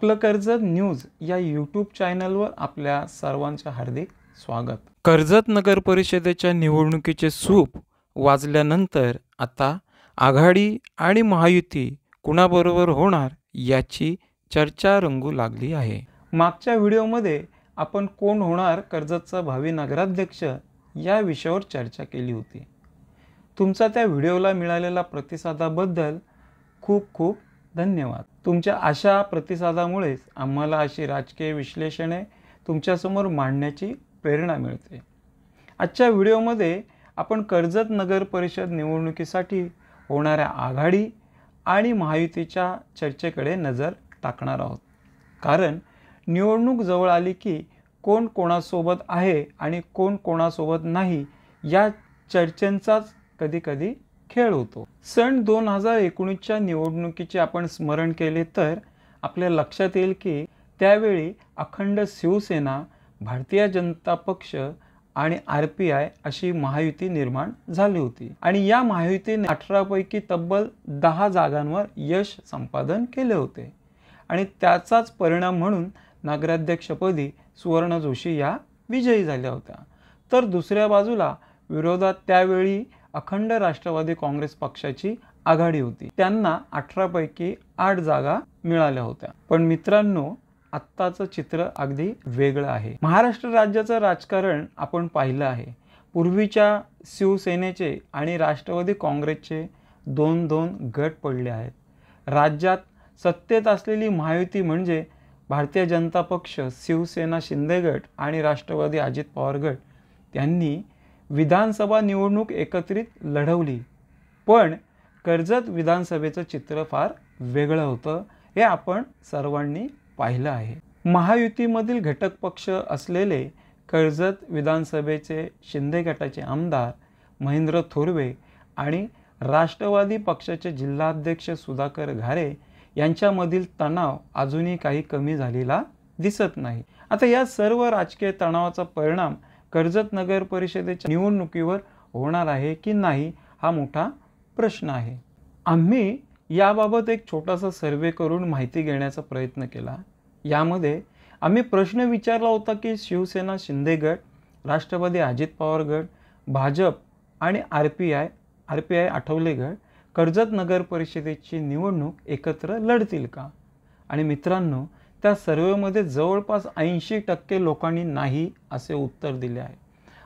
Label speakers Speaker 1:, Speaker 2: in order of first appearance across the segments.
Speaker 1: आपलं कर्जत न्यूज या यूट्यूब चॅनलवर आपल्या सर्वांचे हार्दिक स्वागत। कर्जत नगर परिषदेच्या निवडणुकीचे सूप वाजल्यानंतर आता आघाडी आणि महायुती कुणाबरोबर होणार याची चर्चा रंगू लागली आहे। मागच्या व्हिडिओमध्ये आपण कोण होणार कर्जतचा भावी नगराध्यक्ष या विषयावर चर्चा केली होती। तुमचा त्या व्हिडिओला मिळालेला प्रतिसादाबद्दल खूप खूप धन्यवाद। तुमच्या अशा प्रतिसादामुळेच आम्हाला अशी राजकीय विश्लेषणे तुमच्यासमोर मांडण्याची प्रेरणा मिळते। आजच्या व्हिडिओमध्ये आपण कर्जत नगर परिषद निवडणुकीसाठी होणाऱ्या आघाडी आणि महायुतीच्या चर्चेकडे नजर टाकणार आहोत। कारण निवडणूक जवळ आली की कोण कोणासोबत आहे आणि कोण कोणासोबत नाही या चर्चेंचाच कधी-कधी खेळ होतो। सन 2019च्या निवडणुकीचे आपण स्मरण केले तर आपल्या लक्षात येईल की त्यावेळी अखंड शिवसेना, भारतीय जनता पक्ष आणि RPI अशी महायुती निर्माण झाली होती आणि या महायुतीने 18 पैकी तब्बल 10 जागांवर यश संपादन केले होते आणि त्याचाच परिणाम म्हणून नगराध्यक्षपदी सुवर्ण जोशी या विजयी झाल्या होत्या। तर दुसऱ्या बाजूला विरोधात त्यावेळी अखंड राष्ट्रवादी काँग्रेस पक्षाची आघाडी होती। त्यांना 18 पैकी 8 जागा मिळाल्या होत्या। पण मित्रांनो, आत्ताचं चित्र अगदी वेगळं आहे। महाराष्ट्र राज्याचं राजकारण आपण पाहिलं आहे। पूर्वीच्या शिवसेनेचे आणि राष्ट्रवादी काँग्रेसचे दोन गट पडले आहेत। राज्यात सत्तेत असलेली महायुती म्हणजे भारतीय जनता पक्ष, शिवसेना शिंदे गट आणि राष्ट्रवादी अजित पवार गट यांनी विधानसभा निवडणूक एकत्रित लढवली। पण कर्जत विधानसभेचं चित्र फार वेगळं होतं हे आपण सर्वांनी पाहिलं आहे। महायुतीमधील घटक पक्ष असलेले कर्जत विधानसभेचे शिंदे गटाचे आमदार महेंद्र थोरवे आणि राष्ट्रवादी पक्षाचे जिल्हाध्यक्ष सुधाकर घारे यांच्यामधील तणाव अजूनही काही कमी झालेला दिसत नाही। आता या सर्व राजकीय तणावाचा परिणाम कर्जत नगर परिषदेच्या निवडणुकीवर होणार आहे की नाही हा मोठा प्रश्न आहे। आम्ही याबाबत एक छोटासा सर्वे करून माहिती घेण्याचा प्रयत्न केला। यामध्ये आम्ही प्रश्न विचारला होता की शिवसेना शिंदे गट, राष्ट्रवादी अजित पवार गट, भाजप आणि RPI आठवले गट कर्जत नगर परिषदेची निवडणूक एकत्र लढतील का? आणि मित्रांनो, त्या सर्वेमध्ये जवळपास 80% लोकांनी नाही असे उत्तर दिले आहे।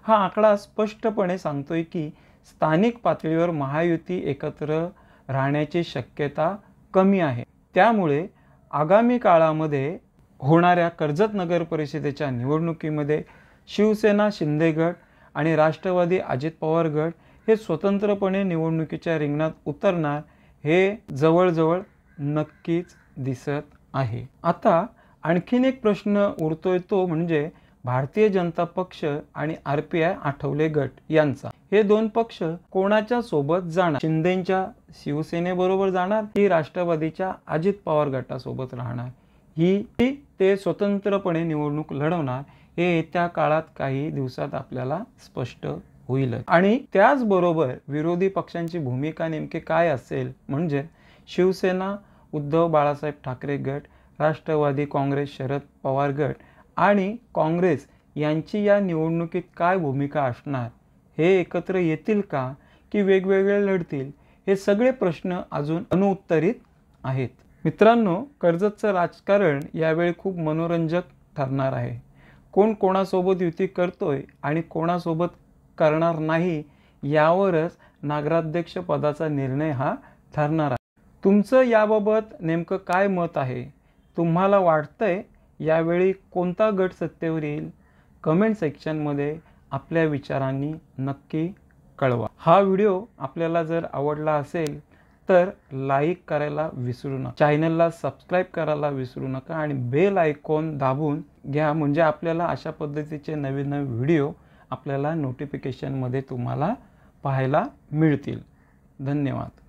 Speaker 1: हा आकडा स्पष्टपणे सांगतोय की स्थानिक पातळीवर महायुती एकत्र राहण्याची शक्यता कमी आहे। त्यामुळे आगामी काळामध्ये होणाऱ्या कर्जत नगर परिषदेच्या निवडणुकीमध्ये शिवसेना शिंदे गट आणि राष्ट्रवादी अजित पवार गट हे स्वतंत्रपणे निवडणुकीच्या रिंगणात उतरणार हे जवळजवळ नक्कीच दिसत आहे। आता आणखीन एक प्रश्न उरतोय तो म्हणजे भारतीय जनता पक्ष आणि RPI आठवले गट यांचा। हे दोन पक्ष कोणाच्या सोबत जाणार? शिंदेंच्या शिवसेनेबरोबर जाणार की राष्ट्रवादीच्या अजित पवार गटासोबत राहणार? ही ते स्वतंत्रपणे निवडणूक लढवणार हे येत्या काळात काही दिवसात आपल्याला स्पष्ट होईल। आणि त्याचबरोबर विरोधी पक्षांची भूमिका नेमकी काय असेल म्हणजे शिवसेना उद्धव बाळासाहेब ठाकरे गट, राष्ट्रवादी काँग्रेस शरद पवार गट आणि काँग्रेस यांची या निवडणुकीत काय भूमिका असणार? हे एकत्र येतील का की वेगवेगळे लढतील? हे सगळे प्रश्न अजून अनुत्तरित आहेत। मित्रांनो, कर्जतचं राजकारण यावेळी खूप मनोरंजक ठरणार आहे। कोण कोणासोबत युती करतोय आणि कोणासोबत करणार नाही यावरच नगराध्यक्ष पदाचा निर्णय हा ठरणार आहे। तुमचं याबाबत नेमकं काय मत आहे? तुम्हाला वाटतंय यावेळी कोणता गट सत्तेवर येईल? कमेंट सेक्शनमध्ये आपल्या विचारांनी नक्की कळवा। हा व्हिडिओ आपल्याला जर आवडला असेल तर लाईक करायला विसरू नका, चॅनलला सबस्क्राईब करायला विसरू नका आणि बेल आयकॉन दाबून घ्या म्हणजे आपल्याला अशा पद्धतीचे नवीन व्हिडिओ आपल्याला नोटिफिकेशनमध्ये तुम्हाला पाहायला मिळतील। धन्यवाद।